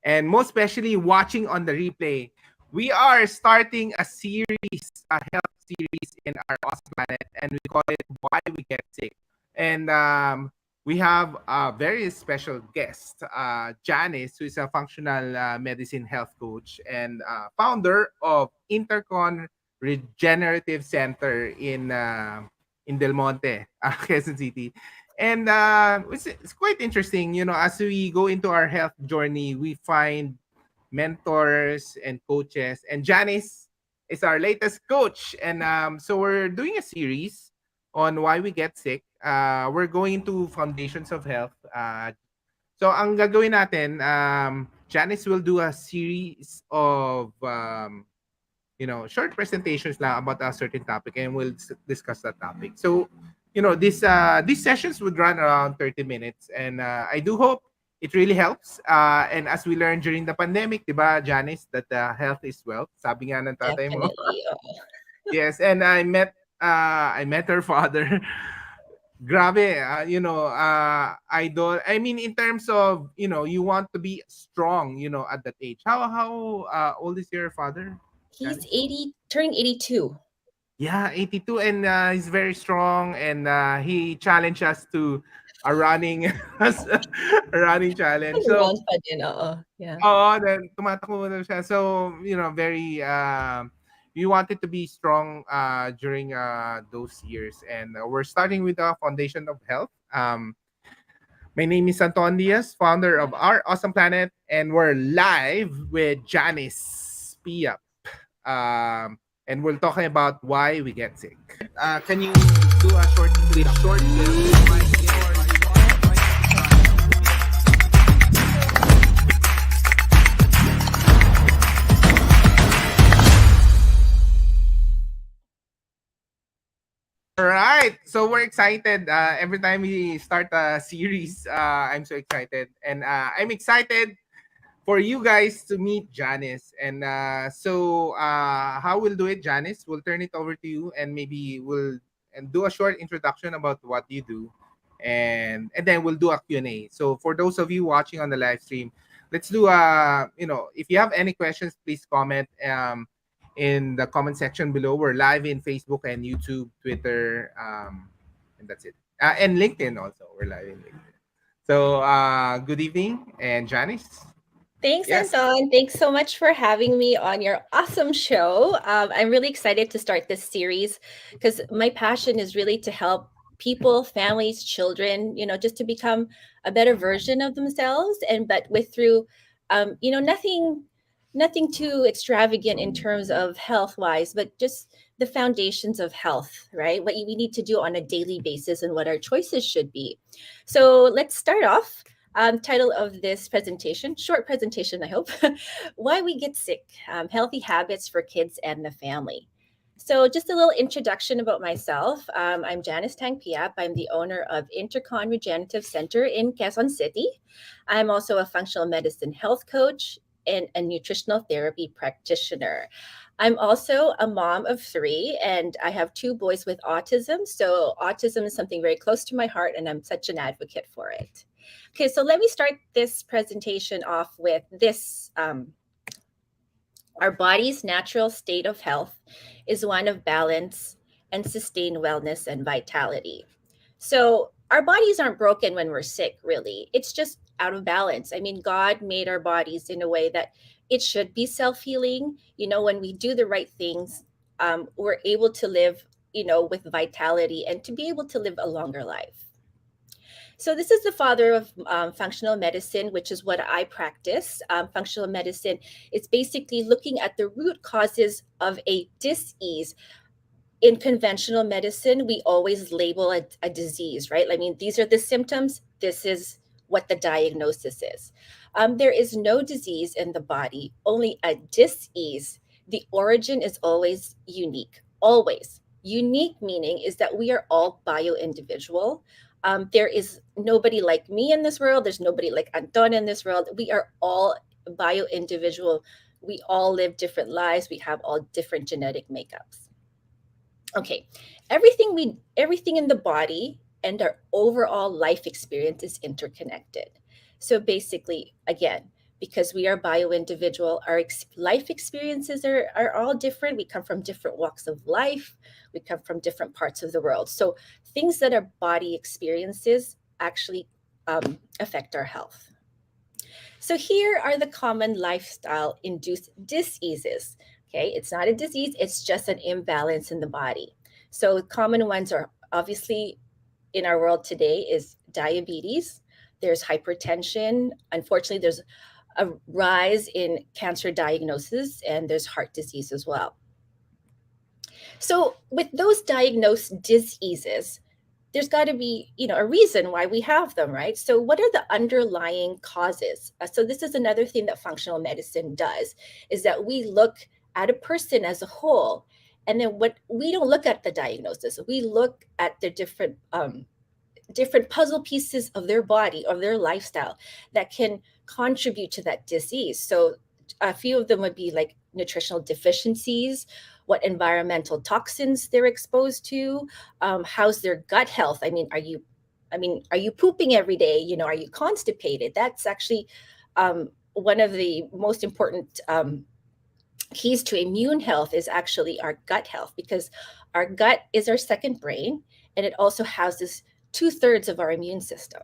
and most especially watching on the replay. We are starting a series, a health series in our awesome planet, and we call it Why We Get Sick. And we have a very special guest, Janice, who is a functional medicine health coach and founder of Intercon Regenerative Center in Del Monte, Quezon City. And it's quite interesting, as we go into our health journey, we find mentors and coaches. And Janice is our latest coach. And so we're doing a series on why we get sick. We're going into foundations of health. So ang gagawin natin, Janice will do a series of short presentations lang about a certain topic, and we'll discuss that topic. So, these sessions would run around 30 minutes, and I do hope it really helps. And as we learned during the pandemic, diba, Janice, that health is wealth. Sabi nga ng tatay mo. Definitely. Yes, and I met her father. Grabe, idol. I mean, in terms of, you want to be strong, at that age. How old is your father, He's Janice? 80, turning 82. Yeah, 82, and he's very strong, and he challenged us to a running a running challenge. So, Around pa din, oo. Yeah. then tumatakbo na siya. So, very we wanted to be strong during those years, and we're starting with the foundation of health. My name is Anton Diaz, founder of Our Awesome Planet, and we're live with Janice Piap. And we're talking about why we get sick. Can you do a short All right, so we're excited. Every time we start a series, I'm so excited, and I'm excited for you guys to meet Janice. And how we'll do it, Janice, we'll turn it over to you, and maybe we'll do a short introduction about what you do, and then we'll do a Q&A. So for those of you watching on the live stream, let's do if you have any questions, please comment in the comment section below. We're live in Facebook and YouTube, Twitter, and that's it. And LinkedIn also. We're live in LinkedIn. So good evening, and Janice. Thanks, Yes. Anton. Thanks so much for having me on your awesome show. I'm really excited to start this series because my passion is really to help people, families, children, just to become a better version of themselves. And but with through, nothing too extravagant in terms of health wise, but just the foundations of health, right? What we need to do on a daily basis and what our choices should be. So let's start off. Title of this presentation, short presentation, I hope, Why We Get Sick, Healthy Habits for Kids and the Family. So just a little introduction about myself. I'm Janise Tang Piap. I'm the owner of Intercon Regenerative Center in Quezon City. I'm also a functional medicine health coach and a nutritional therapy practitioner. I'm also a mom of three, and I have two boys with autism. So autism is something very close to my heart, and I'm such an advocate for it. Okay, so let me start this presentation off with this. Our body's natural state of health is one of balance and sustained wellness and vitality. So our bodies aren't broken when we're sick, really. It's just out of balance. I mean, God made our bodies in a way that it should be self healing. When we do the right things, we're able to live, with vitality and to be able to live a longer life. So this is the father of functional medicine, which is what I practice. Functional medicine is basically looking at the root causes of a disease. In conventional medicine, we always label a disease, right? I mean, these are the symptoms. This is what the diagnosis is. There is no disease in the body, only a dis-ease. The origin is always unique, always. Unique meaning is that we are all bio-individual. There is nobody like me in this world. There's nobody like Anton in this world. We are all bio-individual. We all live different lives. We have all different genetic makeups. Okay, everything in the body and our overall life experience is interconnected. So basically, again, because we are bio-individual. Our life experiences are all different. We come from different walks of life. We come from different parts of the world. So things that our body experiences actually affect our health. So here are the common lifestyle-induced diseases. Okay, it's not a disease, it's just an imbalance in the body. So common ones are obviously in our world today is diabetes, there's hypertension, unfortunately there's a rise in cancer diagnosis, and there's heart disease as well. So with those diagnosed diseases, there's got to be, a reason why we have them, right? So what are the underlying causes? So this is another thing that functional medicine does, is that we look at a person as a whole, and then what we don't look at the diagnosis, we look at the different puzzle pieces of their body, of their lifestyle, that can contribute to that disease. So a few of them would be like nutritional deficiencies, what environmental toxins they're exposed to, how's their gut health. Are you pooping every day? Are you constipated? That's actually one of the most important keys to immune health, is actually our gut health, because our gut is our second brain, and it also houses 2/3 of our immune system.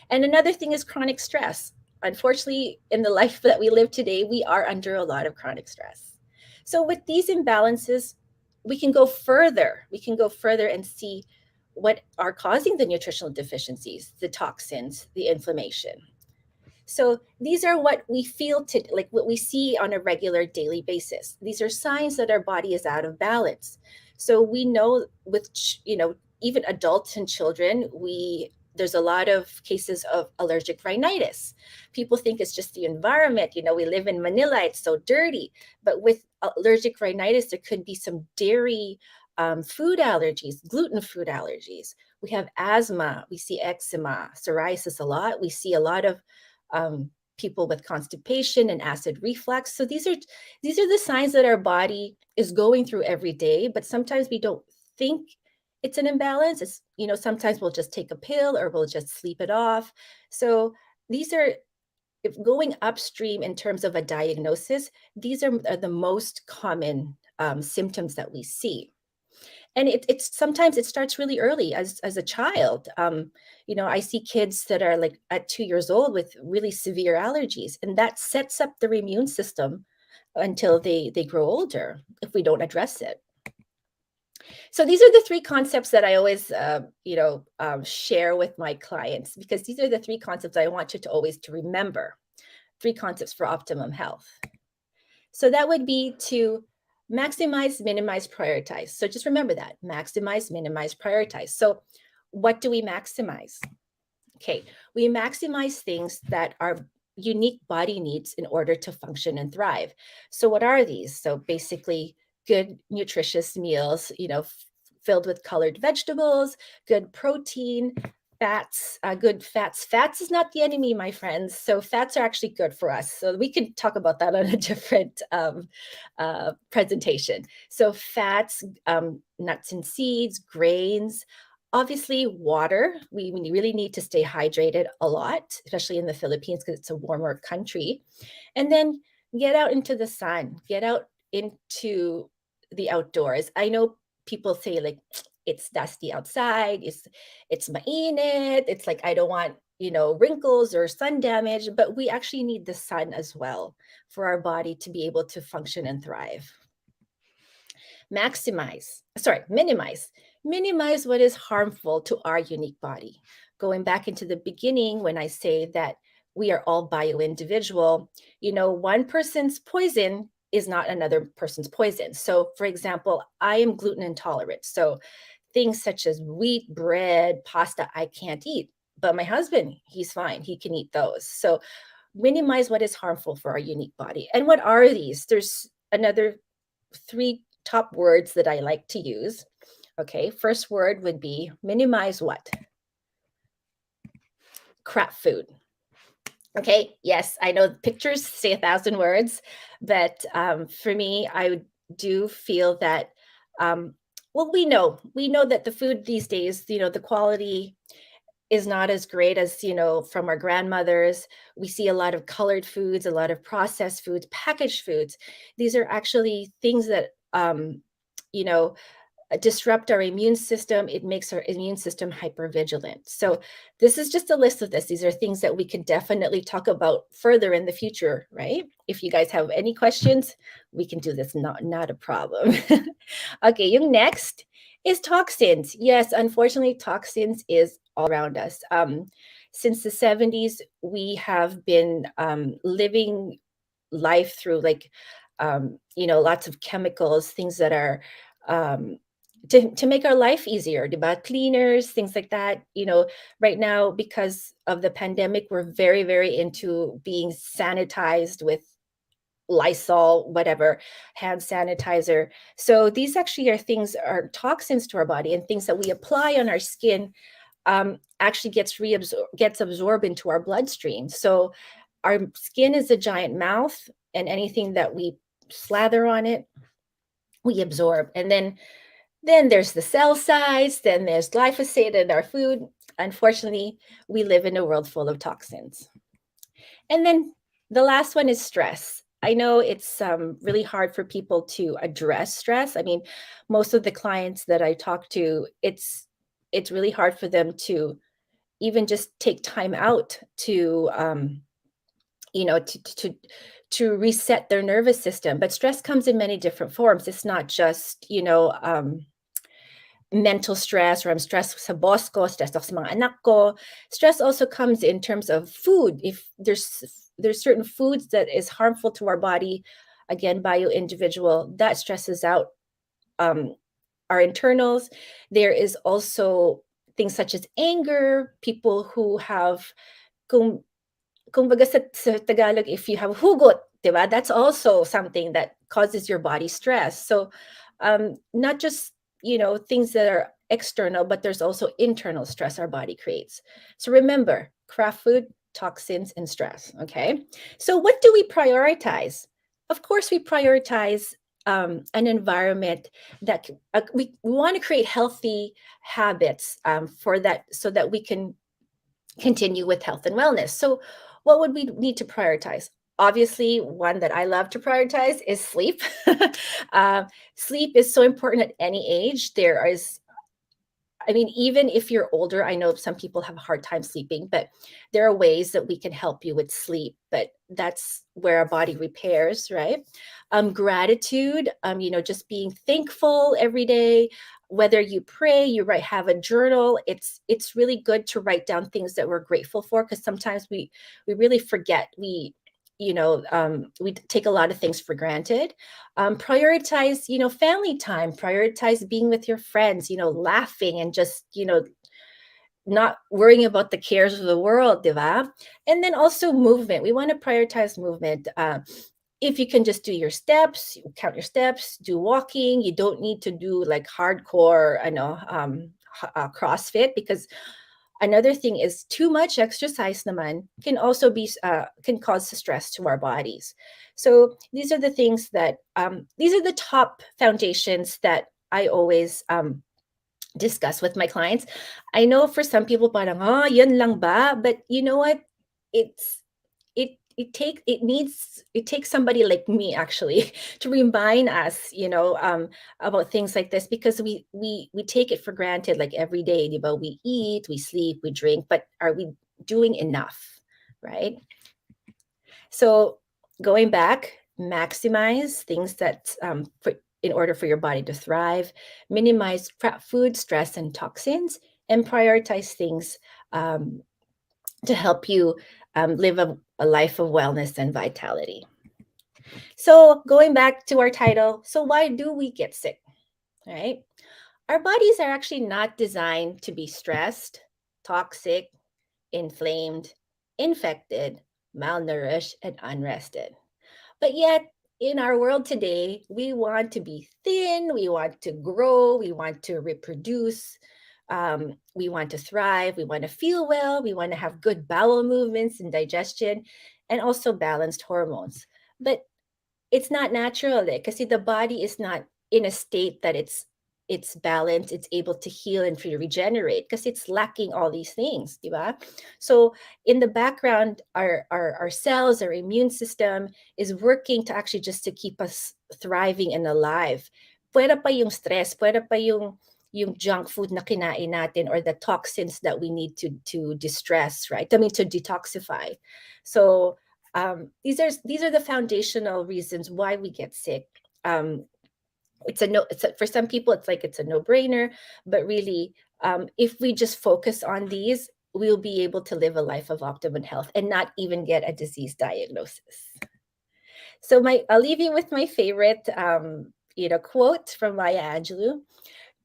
And another thing is chronic stress. Unfortunately, in the life that we live today, we are under a lot of chronic stress. So with these imbalances, we can go further. We can go further and see what are causing the nutritional deficiencies, the toxins, the inflammation. So these are what we feel like what we see on a regular daily basis. These are signs that our body is out of balance. So we know with, even adults and children, there's a lot of cases of allergic rhinitis. People think it's just the environment. We live in Manila, it's so dirty. But with allergic rhinitis, there could be some dairy food allergies, gluten food allergies. We have asthma, we see eczema, psoriasis a lot. We see a lot of people with constipation and acid reflux. So these are the signs that our body is going through every day, but sometimes we don't think it's an imbalance. It's, sometimes we'll just take a pill or we'll just sleep it off. So these are, if going upstream in terms of a diagnosis, these are the most common symptoms that we see. And it's sometimes it starts really early as a child. I see kids that are like at 2 years old with really severe allergies, and that sets up their immune system until they grow older if we don't address it. So these are the three concepts that I always, share with my clients, because these are the three concepts I want you to always to remember. 3 concepts for optimum health. So that would be to maximize, minimize, prioritize. So just remember that: maximize, minimize, prioritize. So what do we maximize? Okay, we maximize things that our unique body needs in order to function and thrive. So what are these? So basically, good nutritious meals, filled with colored vegetables, good protein, fats, good fats. Fats is not the enemy, my friends. So fats are actually good for us. So we can talk about that on a different presentation. So fats, nuts and seeds, grains, obviously water. We really need to stay hydrated a lot, especially in the Philippines because it's a warmer country. And then get out into the sun, get out into the outdoors. I know people say like, it's dusty outside, it's mainit, it's like I don't want, wrinkles or sun damage, but we actually need the sun as well for our body to be able to function and thrive. Minimize what is harmful to our unique body. Going back into the beginning, when I say that we are all bio-individual, one person's poison is not another person's poison. So for example, I am gluten intolerant. So things such as wheat, bread, pasta, I can't eat. But my husband, he's fine. He can eat those. So minimize what is harmful for our unique body. And what are these? There's another 3 top words that I like to use. Okay, first word would be minimize what? Crap food. Okay, yes, I know pictures say 1,000 words, but for me, I do feel that, we know that the food these days, the quality is not as great as, from our grandmothers. We see a lot of colored foods, a lot of processed foods, packaged foods. These are actually things that, you know, disrupt our immune system. It makes our immune system hypervigilant. So this is just a list of this. These are things that we could definitely talk about further in the future, right? If you guys have any questions, we can do this. Not a problem. Okay, yung next is toxins. Yes, unfortunately, toxins is all around us. Since the 70s, we have been living life through lots of chemicals, things that are um, to make our life easier, about cleaners, things like that. Right now, because of the pandemic, we're very, very into being sanitized with Lysol, whatever, hand sanitizer. So these actually are toxins to our body, and things that we apply on our skin actually gets absorbed into our bloodstream. So our skin is a giant mouth, and anything that we slather on it, we absorb. And then there's the cell size, then there's glyphosate in our food. Unfortunately, we live in a world full of toxins. And then the last one is stress. I know it's really hard for people to address stress. I mean, most of the clients that I talk to, it's really hard for them to even just take time out to you know to to to reset their nervous system. But stress comes in many different forms. It's not just mental stress, or I'm stressed sa boss ko, stressed ako sa mga anak ko. Stress also comes in terms of food. If there's certain foods that is harmful to our body, again, bio-individual, that stresses out our internals. There is also things such as anger, people who have, kumbaga sa Tagalog, if you have hugot, diba? That's also something that causes your body stress. So not just, things that are external, but there's also internal stress our body creates. So remember, craft food, toxins, and stress. Okay. So what do we prioritize? Of course, we prioritize an environment that we want to create healthy habits for that, so that we can continue with health and wellness. So what would we need to prioritize? Obviously, one that I love to prioritize is sleep. Sleep is so important at any age. Even if you're older, I know some people have a hard time sleeping, but there are ways that we can help you with sleep. But that's where our body repairs, right? Gratitude, just being thankful every day. Whether you pray, have a journal. It's really good to write down things that we're grateful for, because sometimes we really forget. We take a lot of things for granted. Prioritize, family time. Prioritize being with your friends, laughing and just, not worrying about the cares of the world, diba? And then also movement. We want to prioritize movement. If you can just do your steps, count your steps, do walking. You don't need to do like hardcore, CrossFit, because another thing is too much exercise naman can also can cause stress to our bodies. So these are the things that these are the top foundations that I always discuss with my clients. I know for some people, parang, yun lang ba? But you know what? It takes somebody like me actually to remind us, about things like this, because we take it for granted, like every day, diba? We eat, we sleep, we drink, but are we doing enough, right? So going back, maximize things that in order for your body to thrive, minimize food, stress, and toxins, and prioritize things to help you live a life of wellness and vitality. So going back to our title, so why do we get sick, right? Our bodies are actually not designed to be stressed, toxic, inflamed, infected, malnourished, and unrested. But yet, in our world today, we want to be thin, we want to grow, we want to reproduce, we want to thrive, we want to feel well, we want to have good bowel movements and digestion, and also balanced hormones. But it's not natural, because the body is not in a state that it's balanced, it's able to heal and to regenerate because it's lacking all these things, diba? So in the background, our cells, our immune system is working to actually just to keep us thriving and alive. Pwede pa yung stress, pwede pa yung junk food na kinain natin or the toxins that we need to distress, right? I mean to detoxify. So these are the foundational reasons why we get sick. It's a no. For some people, it's a no-brainer, but really, if we just focus on these, we'll be able to live a life of optimum health and not even get a disease diagnosis. So I'll leave you with my favorite, quote from Maya Angelou: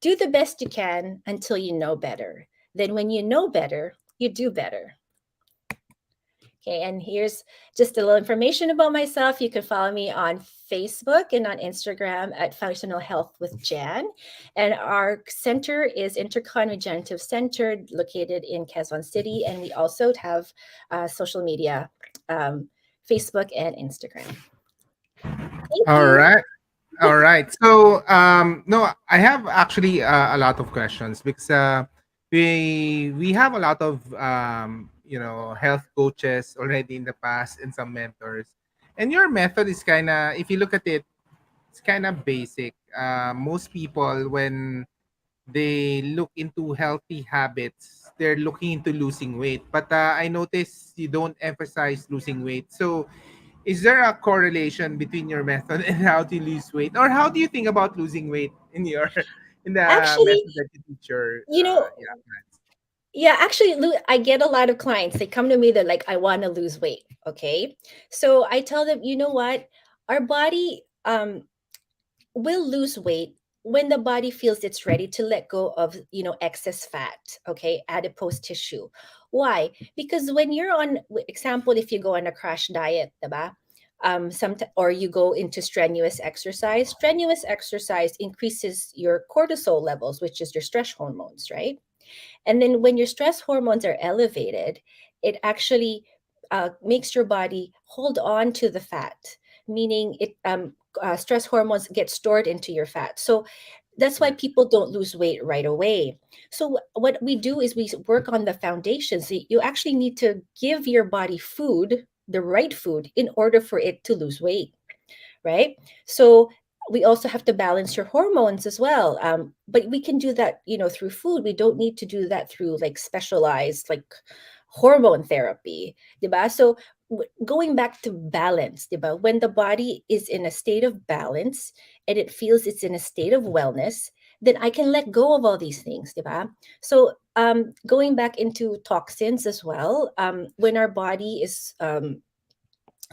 "Do the best you can until you know better. Then, when you know better, you do better." Okay, and here's just a little information about myself. You can follow me on Facebook and on Instagram at Functional Health with Jan. And our center is Intercon Regenerative Center, located in Quezon City. And we also have social media, um, Facebook and Instagram. Thank All you. right. All right. So, no, I have actually a lot of questions because we have a lot of health coaches already in the past and some mentors, and your method is kind of, if you look at it, it's kind of basic. Most people, when they look into healthy habits, they're looking into losing weight. But I notice you don't emphasize losing weight. So is there a correlation between your method and how to lose weight, or how do you think about losing weight in your in the Actually, method that you teach your you know, clients? yeah, actually, I get a lot of clients. They come to me, they're like, I want to lose weight. Okay. So I tell them, you know what? Our body, will lose weight when the body feels it's ready to let go of excess fat, okay, adipose tissue. Why? Because when you're on, example, if you go on a crash diet, diba? Or you go into strenuous exercise increases your cortisol levels, which is your stress hormones, right? And then when your stress hormones are elevated, it actually makes your body hold on to the fat, meaning stress hormones get stored into your fat. So that's why Yeah. people don't lose weight right away. So what we do is we work on the foundations. So you actually need to give your body food, the right food, in order for it to lose weight, right? So we also have to balance your hormones as well. But we can do that, through food. We don't need to do that through like specialized like hormone therapy, diba? So going back to balance, diba? When the body is in a state of balance and it feels it's in a state of wellness, then I can let go of all these things, diba? So going back into toxins as well, when our body is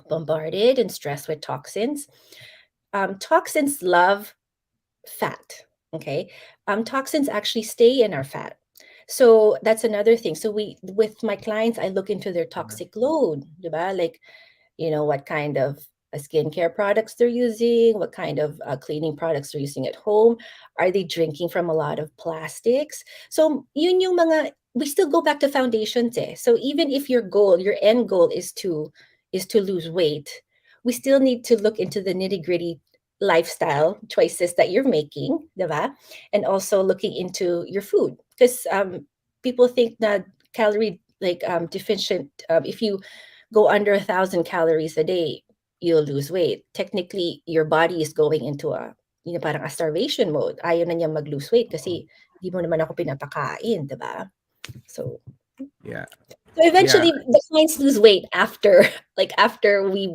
bombarded and stressed with toxins, toxins love fat. Okay. Toxins actually stay in our fat. So that's another thing. So with my clients, I look into their toxic load, diba? Like, what kind of skincare products they're using, what kind of cleaning products they're using at home. Are they drinking from a lot of plastics? So yun yung mga, we still go back to foundations eh. So even if your end goal is to lose weight, we still need to look into the nitty-gritty lifestyle choices that you're making, diba? And also looking into your food. Because people think that calorie deficient, if you go under 1,000 calories a day, you'll lose weight. Technically, your body is going into parang a starvation mode. Ayaw na niya mag-lose weight kasi di mo naman ako pinapakain, diba? So, Yeah. so Yeah. eventually the clients lose weight after after we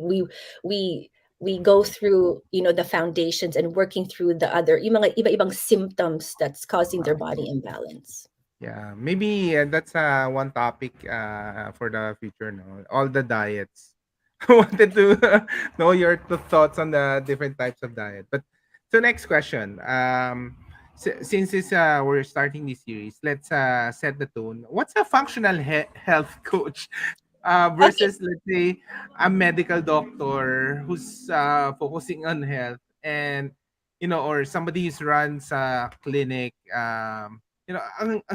go through the foundations and working through the other yung mga iba-ibang symptoms that's causing their body imbalance. Yeah, maybe that's one topic for the future. No, all the diets. I wanted to know your thoughts on the different types of diet. But so next question. Since we're starting this series, let's set the tone. What's a functional health coach Okay. versus, let's say, a medical doctor who's focusing on health, and or somebody who runs a clinic. Ang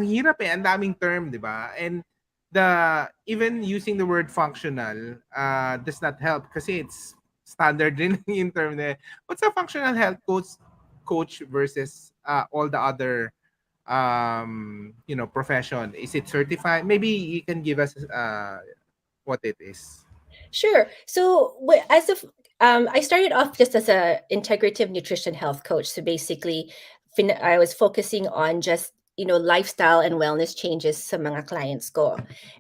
hirap eh, ang daming term, 'di ba? And the even using the word functional does not help kasi it's standard rin yung term na, what's a functional health coach coach versus all the other profession? Is it certified? Maybe you can give us what it is. Sure. So, as of I started off just as a integrative nutrition health coach. So basically, I was focusing on just lifestyle and wellness changes sa mga clients ko.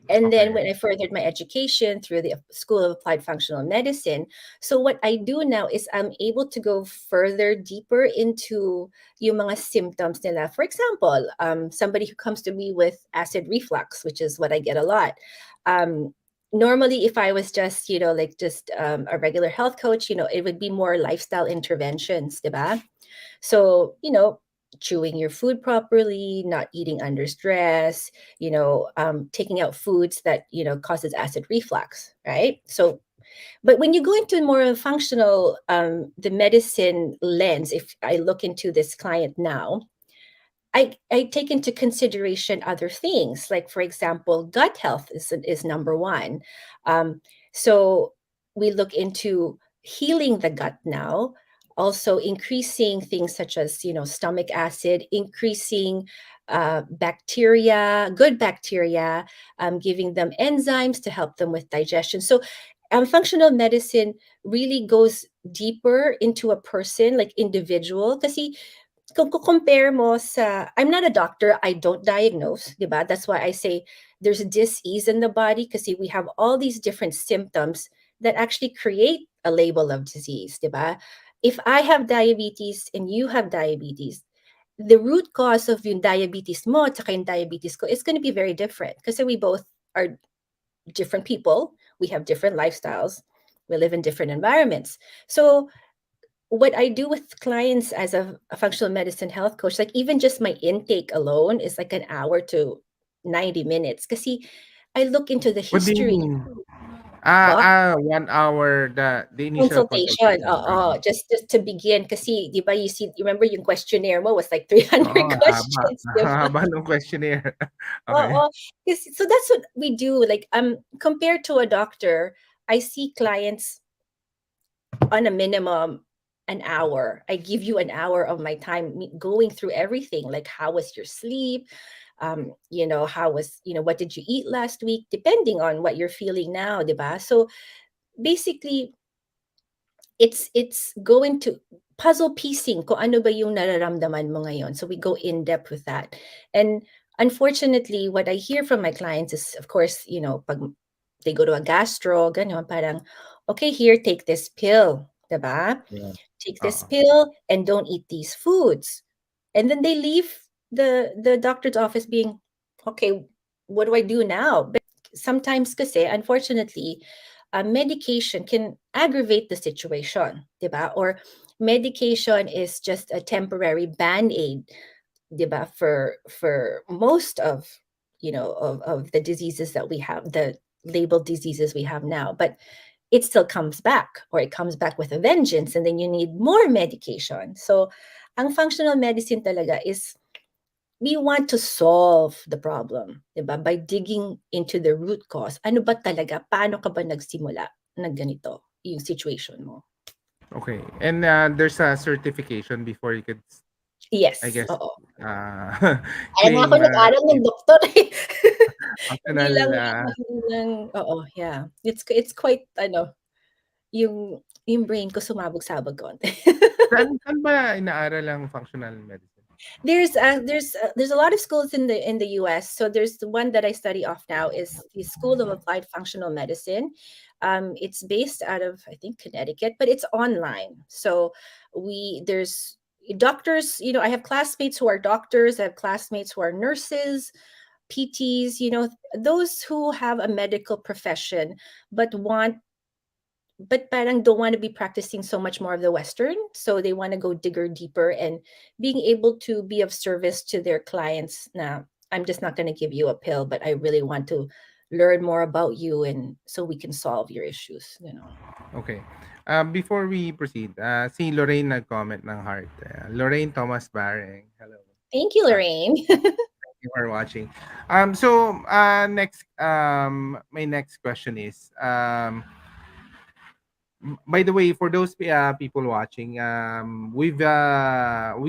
And then Okay. when I furthered my education through the School of Applied Functional Medicine, so what I do now is I'm able to go further deeper into yung mga symptoms nila. For example, somebody who comes to me with acid reflux, which is what I get a lot. Normally, if I was just like just a regular health coach, it would be more lifestyle interventions, diba? So chewing your food properly, not eating under stress, taking out foods that causes acid reflux, right? So but when you go into more of a functional the medicine lens, if I look into this client now, I take into consideration other things, like for example, gut health is number one. So we look into healing the gut now, also increasing things such as stomach acid, increasing bacteria, good bacteria, giving them enzymes to help them with digestion. So functional medicine really goes deeper into a person, like individual, because kung compare mo sa, I'm not a doctor, I don't diagnose, 'di ba? That's why I say there's a dis-ease in the body because we have all these different symptoms that actually create a label of disease, 'di ba? If I have diabetes and you have diabetes, the root cause of yung diabetes mo at saka yung diabetes ko is going to be very different because we both are different people, we have different lifestyles, we live in different environments. So what I do with clients as a functional medicine health coach, like even just my intake alone is like an hour to 90 minutes. Because I look into the What do you history. mean? But 1 hour, the initial consultation, consultation. just to begin. Kasi, di ba, you remember yung questionnaire mo was like 300 Haba. questions, di ba? Haba ng questionnaire. Okay. Oo. So that's what we do. Like, compared to a doctor, I see clients on a minimum an hour. I give you an hour of my time going through everything, like how was your sleep, how was, what did you eat last week, depending on what you're feeling now, diba? So basically, it's going to puzzle piecing kung ano ba yung nararamdaman mo ngayon. So we go in depth with that. And unfortunately, what I hear from my clients is, of course, pag they go to a gastro, ganyan, parang, okay, here, take this pill, diba? Yeah. Take this Oo. pill and don't eat these foods. And then they leave the doctor's office being, okay, what do I do now? But sometimes kasi, unfortunately, medication can aggravate the situation, diba? Or medication is just a temporary band-aid, diba? For most of of the diseases that we have, the labeled diseases we have now. But it still comes back, or it comes back with a vengeance, and then you need more medication. So ang functional medicine talaga is we want to solve the problem, 'di ba? By digging into the root cause. Ano ba talaga? Paano ka ba nagsimula na ganito yung situation mo? Okay. And there's a certification before you could, I Yes, guess, oo. uh, Kaya nga ako claim nag-aral ng doktor, eh. Hindi functional. lang hindi lang oo, yeah. It's quite ano, yung brain ko sumabog-sabog konti. Saan ba inaaral ang functional medicine? There's a lot of schools in the US. So there's the one that I study off now is the School of Applied Functional Medicine. It's based out of, I think, Connecticut, but it's online. So there's doctors. I have classmates who are doctors. I have classmates who are nurses, PTs. Those who have a medical profession but parang don't want to be practicing so much more of the Western. So they want to go digger deeper and being able to be of service to their clients. Now, I'm just not going to give you a pill, but I really want to learn more about you and so we can solve your issues. Okay. Before we proceed, si Lorraine nag-comment ng heart. Lorraine Thomas Bareng. Hello. Thank you, Lorraine. Thank you for watching. Next, my next question is, By the way, for those people watching, we done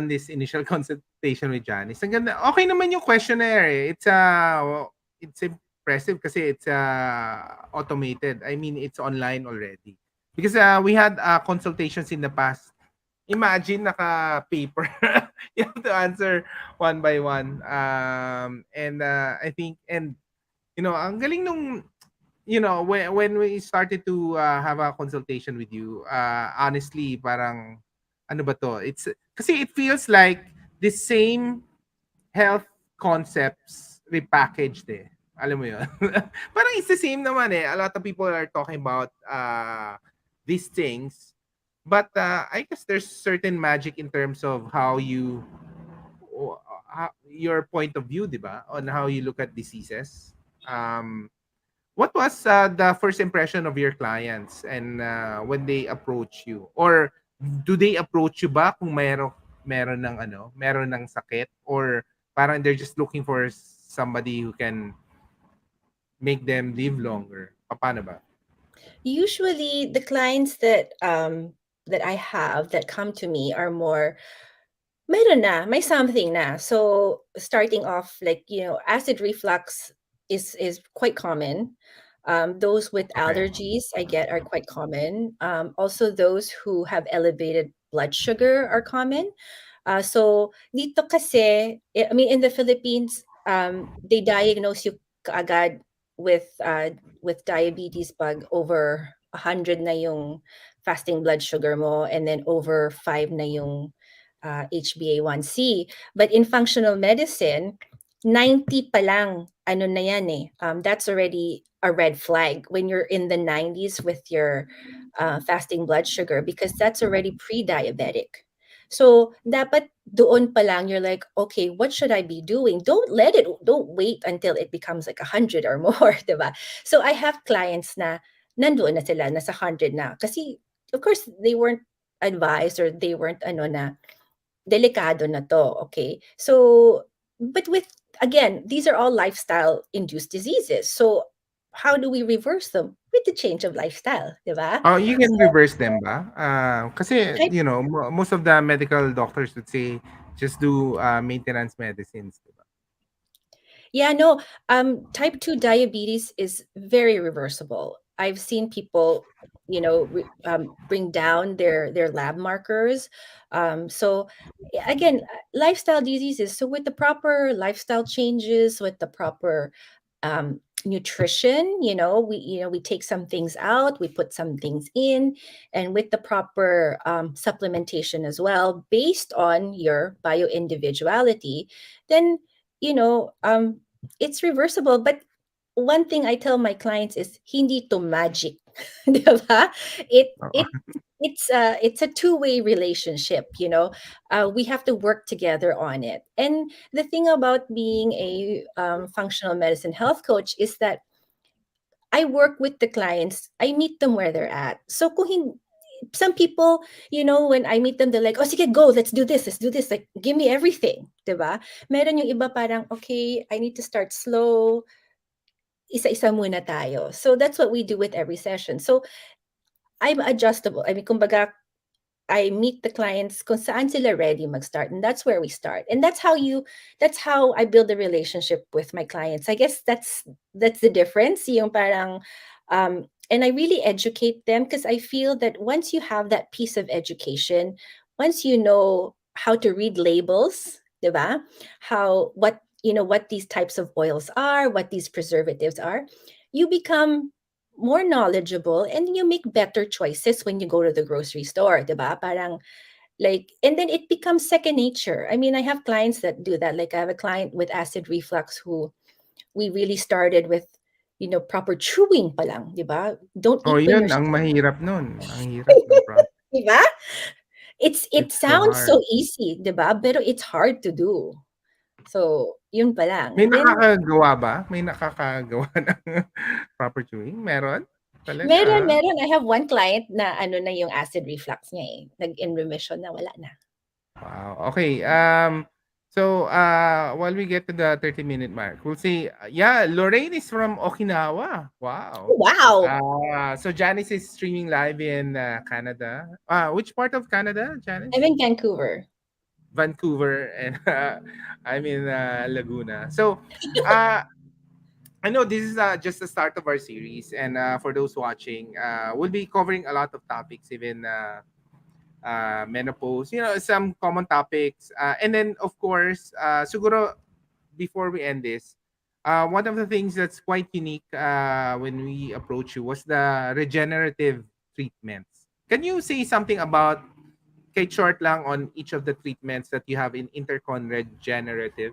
this initial consultation with Janice. Ang ganda. Okay naman yung questionnaire. It's impressive kasi it's automated. I mean, it's online already. Because we had consultations in the past. Imagine naka-paper. You have to answer one by one. And I think, and ang galing nung when we started to have a consultation with you, honestly, parang ano ba to? It's kasi it feels like the same health concepts repackaged eh. Alam mo 'yun? Parang it's the same naman eh. A lot of people are talking about these things. But I guess there's certain magic in terms of how your point of view, 'di ba? On how you look at diseases. What was the first impression of your clients and when they approach you? Or do they approach you ba kung meron ng sakit, or parang they're just looking for somebody who can make them live longer? Paano ba? Usually, the clients that I have that come to me are more meron na, may something na. So starting off, like, acid reflux is quite common. Those with Okay. allergies I get are quite common. Also, those who have elevated blood sugar are common. So dito kasi, I mean, in the Philippines, they diagnose you kaagad with diabetes pag over 100 na yung fasting blood sugar mo, and then over 5 na yung HbA1c. But in functional medicine, 90 pa lang, ano na yan eh. That's already a red flag when you're in the 90s with your fasting blood sugar, because that's already pre-diabetic. So, dapat doon pa lang, you're like, okay, what should I be doing? Don't wait until it becomes like 100 or more, diba? So, I have clients na nandoon na sila, nasa 100 na. Kasi, of course, they weren't advised, or they weren't ano na, delikado na 'to, okay? So, but with again, these are all lifestyle-induced diseases. So, how do we reverse them? With the change of lifestyle, 'di ba? Oh, you can So, reverse them ba? Kasi, type most of the medical doctors would say just do maintenance medicines, di ba? Yeah, no, type 2 diabetes is very reversible. I've seen people, bring down their lab markers. So again, lifestyle diseases. So with the proper lifestyle changes, with the proper nutrition, we take some things out, we put some things in, and with the proper supplementation as well, based on your bio individuality, then you know um it's reversible. But one thing I tell my clients is hindi to magic. 'Di ba? it Oo. it it's a two-way relationship. We have to work together on it. And the thing about being a functional medicine health coach is that I work with the clients, I meet them where they're at. So some people, when I meet them, they're like, oh, sige, go, let's do this. Like, give me everything, diba? Meron yung iba parang, okay, I need to start slow, isa-isa muna tayo. So that's what we do with every session. So I'm adjustable. I mean, kumbaga, I meet the clients kung saan sila ready mag-start, and that's where we start. And that's how I build a relationship with my clients. I guess that's the difference. Yung parang and I really educate them, because I feel that once you have that piece of education, once you know how to read labels, 'di ba? What these types of oils are, what these preservatives are, you become more knowledgeable, and you make better choices when you go to the grocery store, 'di ba? Parang like, and then it becomes second nature. I mean, I have clients that do that. Like, I have a client with acid reflux who we really started with, proper chewing pa lang, 'di ba? Don't Oh, eat when yun you're ang stressed, mahirap nun. Ang hirap ng process. 'di ba? It It's so sounds hard. so easy, 'di ba? Pero it's hard to do. So, yun pa lang. May And then nakakagawa ba? May nakakagawa ng proper chewing? Meron? Talaga, meron, ah? meron. I have one client na ano na yung acid reflux niya eh. Nag-in remission na, wala na. Wow, okay, So, while we get to the 30-minute mark, we'll see. Yeah, Lorraine is from Okinawa. Wow. Wow. So Janice is streaming live in Canada. Which part of Canada, I'm Janice? in Vancouver. Vancouver, and I'm in Laguna. So, uh, I know this is just the start of our series, and for those watching, we'll be covering a lot of topics, even menopause, some common topics. And then, of course, siguro, before we end this, one of the things that's quite unique when we approach you was the regenerative treatments. Can you say something about, kahit short lang, on each of the treatments that you have in Intercon Regenerative?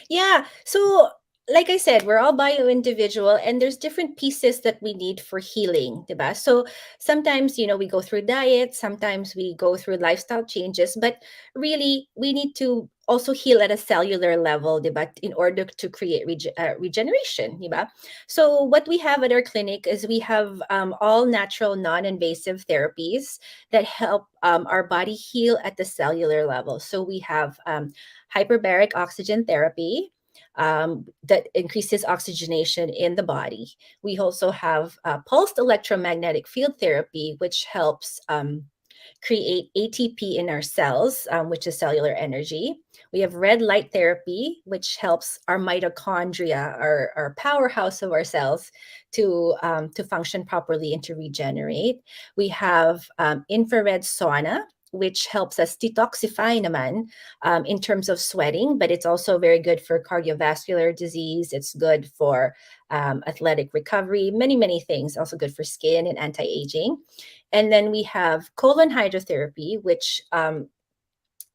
Yeah. So, like I said, we're all bio individual, and there's different pieces that we need for healing, diba? So sometimes, we go through diet, sometimes we go through lifestyle changes, but really, we need to also heal at a cellular level, diba, in order to create regeneration, diba? So what we have at our clinic is we have all natural, non-invasive therapies that help our body heal at the cellular level. So we have hyperbaric oxygen therapy that increases oxygenation in the body. We also have pulsed electromagnetic field therapy, which helps create ATP in our cells, which is cellular energy. We have red light therapy, which helps our mitochondria, our powerhouse of our cells, to function properly and to regenerate. We have infrared sauna, which helps us detoxify naman in terms of sweating, but it's also very good for cardiovascular disease. It's good for athletic recovery, many, many things. Also good for skin and anti-aging. And then we have colon hydrotherapy, which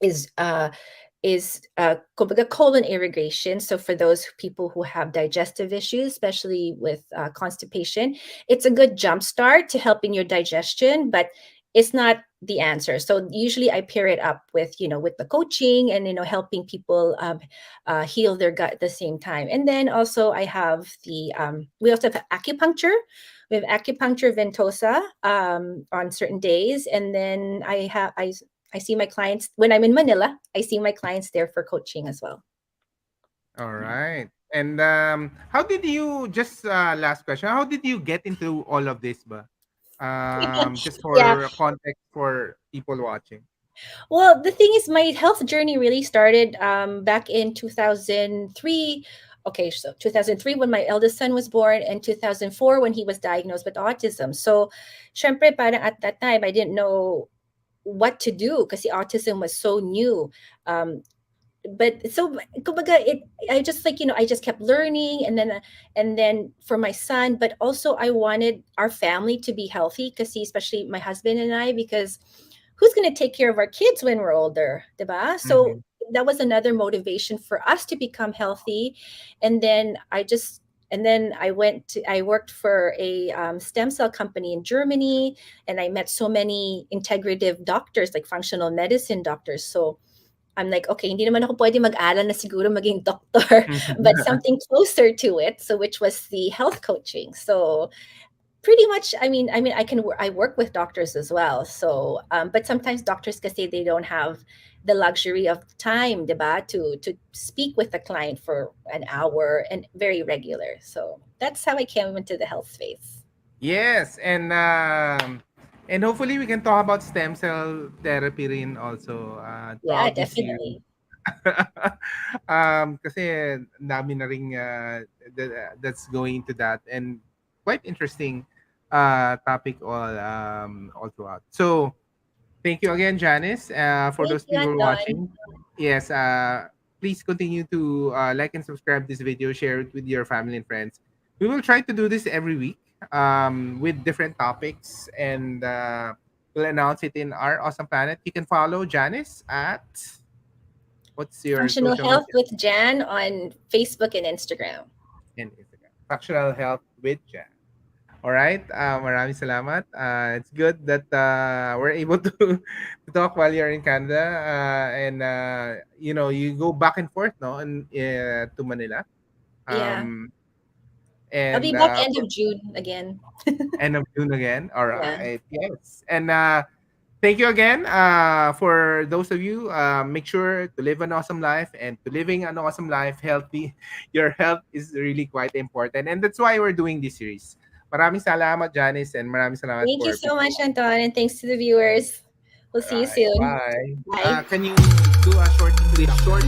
is kumbaga colon irrigation. So for those people who have digestive issues, especially with constipation, it's a good jump start to helping your digestion, but it's not the answer. So usually I pair it up with the coaching and helping people heal their gut at the same time. And then also I have we also have acupuncture. We have acupuncture ventosa on certain days, and then I see my clients when I'm in Manila. I see my clients there for coaching as well. All right. And how did you, just last question, how did you get into all of this ba? Just Yeah. for context for people watching. Well, the thing is, my health journey really started back in 2003. Okay, so 2003 when my eldest son was born, and 2004 when he was diagnosed with autism. So, syempre, parang at that time, I didn't know what to do because the autism was so new. But so kumbaga I just I just kept learning, and then for my son, but also I wanted our family to be healthy, because especially my husband and I, because who's going to take care of our kids when we're older, diba? So Mhm. that was another motivation for us to become healthy. And then I worked for a stem cell company in Germany, and I met so many integrative doctors, like functional medicine doctors. So I'm like, okay, hindi naman ako pwede mag-aral na siguro maging doctor, but something closer to it. So, which was the health coaching. So, pretty much, I work with doctors as well. So, but sometimes doctors can say they don't have the luxury of time, diba, to speak with the client for an hour and very regular. So that's how I came into the health space. Yes, and hopefully we can talk about stem cell therapy rin also Yeah, throughout this series. definitely. Kasi dami na ring that's going to that, and quite interesting topic all throughout. So thank you again, Janice. For Thank those you, people Anton. watching, yes, please continue to like and subscribe this video, share it with your family and friends. We will try to do this every week with different topics, and we'll announce it in our awesome planet. You can follow Janice at, what's your Functional social Health media with Jan on Facebook and Instagram. and Instagram? Fractional Health with Jan. All right. Maraming salamat. It's good that we're able to to talk while you're in Canada, and you go back and forth, no, and to Manila. Yeah. Um, I'll be and back end of June again. end of June again. All Yeah. right. Yes. And Thank you again. For those of you, make sure to live an awesome life, and to living an awesome life, healthy. Your health is really quite important, and that's why we're doing this series. Maraming salamat, Janice, and maraming salamat Thank you for so people much, watching. Anton, and thanks to the viewers. We'll All see you right, soon. bye. Bye. Can you do a short English? Short